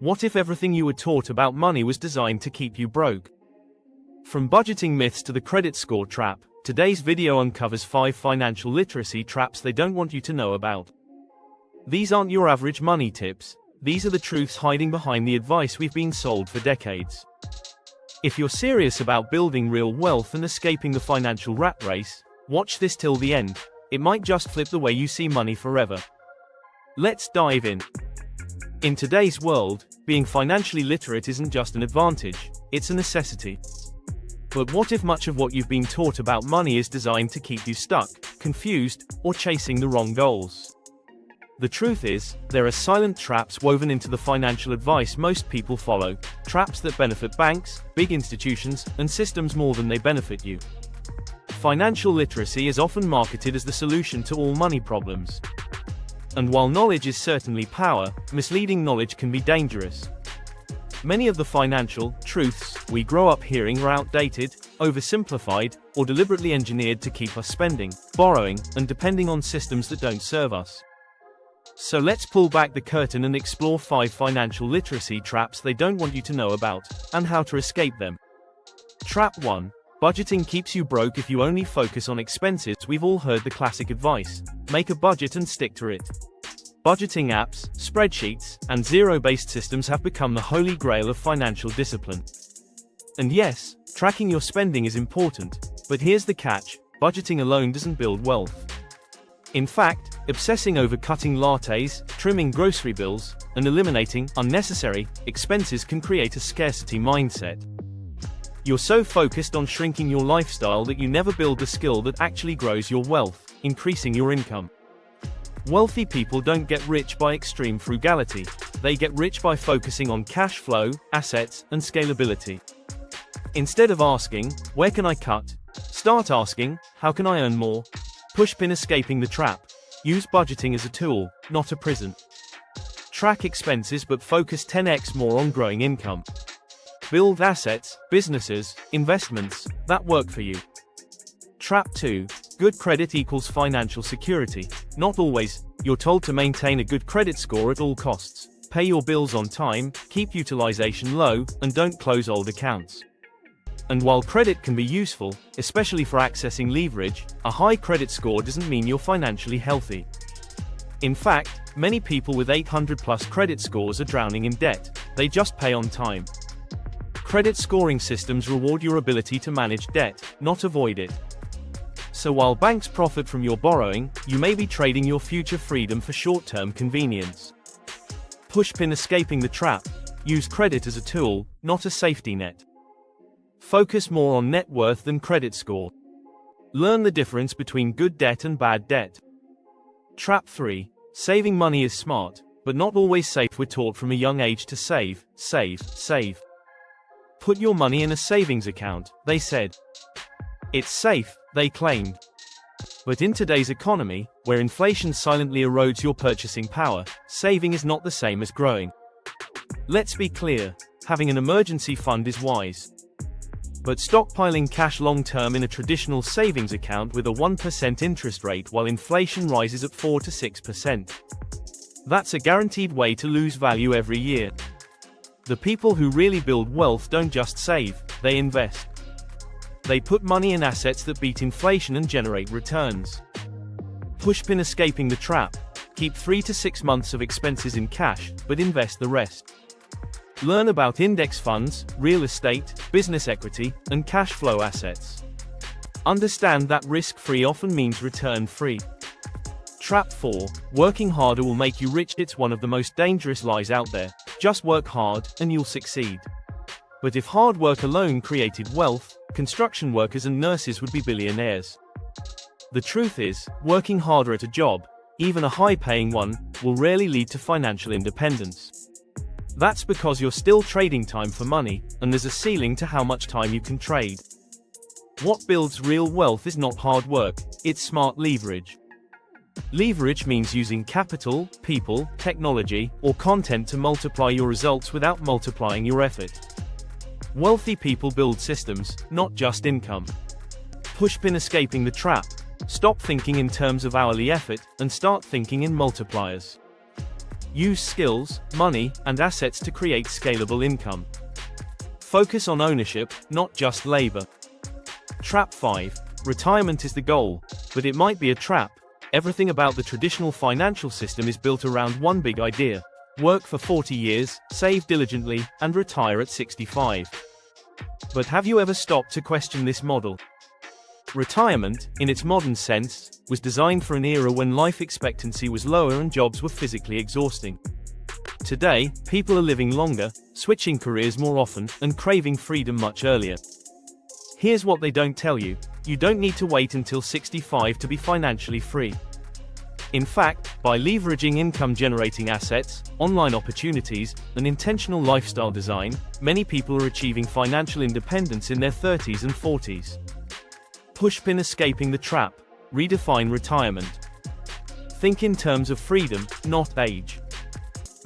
What if everything you were taught about money was designed to keep you broke? From budgeting myths to the credit score trap, today's video uncovers 5 financial literacy traps they don't want you to know about. These aren't your average money tips, these are the truths hiding behind the advice we've been sold for decades. If you're serious about building real wealth and escaping the financial rat race, watch this till the end. It might just flip the way you see money forever. Let's dive in. In today's world, being financially literate isn't just an advantage, it's a necessity. But what if much of what you've been taught about money is designed to keep you stuck, confused, or chasing the wrong goals? The truth is, there are silent traps woven into the financial advice most people follow, traps that benefit banks, big institutions, and systems more than they benefit you. Financial literacy is often marketed as the solution to all money problems. And while knowledge is certainly power, misleading knowledge can be dangerous. Many of the financial truths we grow up hearing are outdated, oversimplified, or deliberately engineered to keep us spending, borrowing, and depending on systems that don't serve us. So let's pull back the curtain and explore 5 financial literacy traps they don't want you to know about, and how to escape them. Trap 1. Budgeting keeps you broke if you only focus on expenses. We've all heard the classic advice: make a budget and stick to it. Budgeting apps, spreadsheets, and zero-based systems have become the holy grail of financial discipline. And yes, tracking your spending is important, but here's the catch: budgeting alone doesn't build wealth. In fact, obsessing over cutting lattes, trimming grocery bills, and eliminating unnecessary expenses can create a scarcity mindset. You're so focused on shrinking your lifestyle that you never build the skill that actually grows your wealth, increasing your income. Wealthy people don't get rich by extreme frugality, they get rich by focusing on cash flow, assets, and scalability. Instead of asking, where can I cut? Start asking, how can I earn more? Pushpin escaping the trap. Use budgeting as a tool, not a prison. Track expenses but focus 10x more on growing income. Build assets, businesses, investments that work for you. Trap 2. Good credit equals financial security. Not always. You're told to maintain a good credit score at all costs. Pay your bills on time, keep utilization low, and don't close old accounts. And while credit can be useful, especially for accessing leverage, a high credit score doesn't mean you're financially healthy. In fact, many people with 800+ credit scores are drowning in debt. They just pay on time. Credit scoring systems reward your ability to manage debt, not avoid it. So while banks profit from your borrowing, you may be trading your future freedom for short-term convenience. Pushpin escaping the trap. Use credit as a tool, not a safety net. Focus more on net worth than credit score. Learn the difference between good debt and bad debt. Trap 3. Saving money is smart, but not always safe. We're taught from a young age to save, save, save. Put your money in a savings account, they said. It's safe, they claimed. But in today's economy, where inflation silently erodes your purchasing power, saving is not the same as growing. Let's be clear, having an emergency fund is wise. But stockpiling cash long-term in a traditional savings account with a 1% interest rate while inflation rises at 4 to 6%. That's a guaranteed way to lose value every year. The people who really build wealth don't just save, they invest. They put money in assets that beat inflation and generate returns. Pushpin escaping the trap. Keep 3 to 6 months of expenses in cash, but invest the rest. Learn about index funds, real estate, business equity, and cash flow assets. Understand that risk-free often means return-free. Trap 4. Working harder will make you rich. It's one of the most dangerous lies out there. Just work hard, and you'll succeed. But if hard work alone created wealth, construction workers and nurses would be billionaires. The truth is, working harder at a job, even a high-paying one, will rarely lead to financial independence. That's because you're still trading time for money, and there's a ceiling to how much time you can trade. What builds real wealth is not hard work, it's smart leverage. Leverage means using capital, people, technology, or content to multiply your results without multiplying your effort. Wealthy people build systems, not just income. Pushpin escaping the trap. Stop thinking in terms of hourly effort, and start thinking in multipliers. Use skills, money, and assets to create scalable income. Focus on ownership, not just labor. Trap 5. Retirement is the goal, but it might be a trap. Everything about the traditional financial system is built around one big idea. Work for 40 years, save diligently, and retire at 65. But have you ever stopped to question this model? Retirement, in its modern sense, was designed for an era when life expectancy was lower and jobs were physically exhausting. Today, people are living longer, switching careers more often, and craving freedom much earlier. Here's what they don't tell you: you don't need to wait until 65 to be financially free. In fact, by leveraging income-generating assets, online opportunities, and intentional lifestyle design, many people are achieving financial independence in their 30s and 40s. Pushpin: escaping the trap. Redefine retirement. Think in terms of freedom, not age.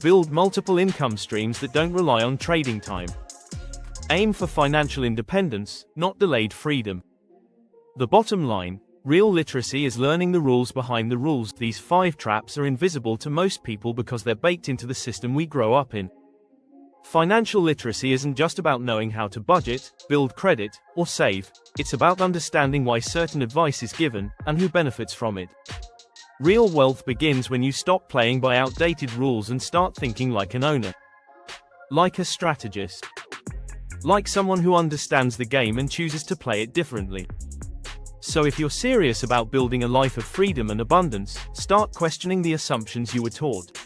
Build multiple income streams that don't rely on trading time. Aim for financial independence, not delayed freedom. The bottom line: real literacy is learning the rules behind the rules. These 5 traps are invisible to most people because they're baked into the system we grow up in. Financial literacy isn't just about knowing how to budget, build credit, or save. It's about understanding why certain advice is given, and who benefits from it. Real wealth begins when you stop playing by outdated rules and start thinking like an owner. Like a strategist. Like someone who understands the game and chooses to play it differently. So if you're serious about building a life of freedom and abundance, start questioning the assumptions you were taught.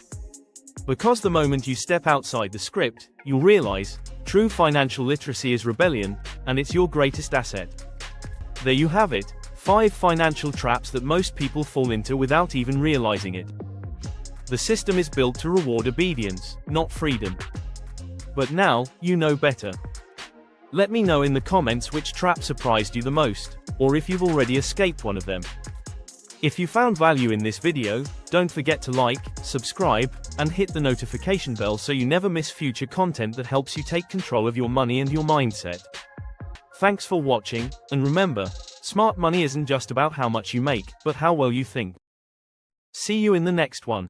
Because the moment you step outside the script, you'll realize, true financial literacy is rebellion, and it's your greatest asset. There you have it, 5 financial traps that most people fall into without even realizing it. The system is built to reward obedience, not freedom. But now, you know better. Let me know in the comments which trap surprised you the most, or if you've already escaped one of them. If you found value in this video, don't forget to like, subscribe, and hit the notification bell so you never miss future content that helps you take control of your money and your mindset. Thanks for watching, and remember, smart money isn't just about how much you make, but how well you think. See you in the next one.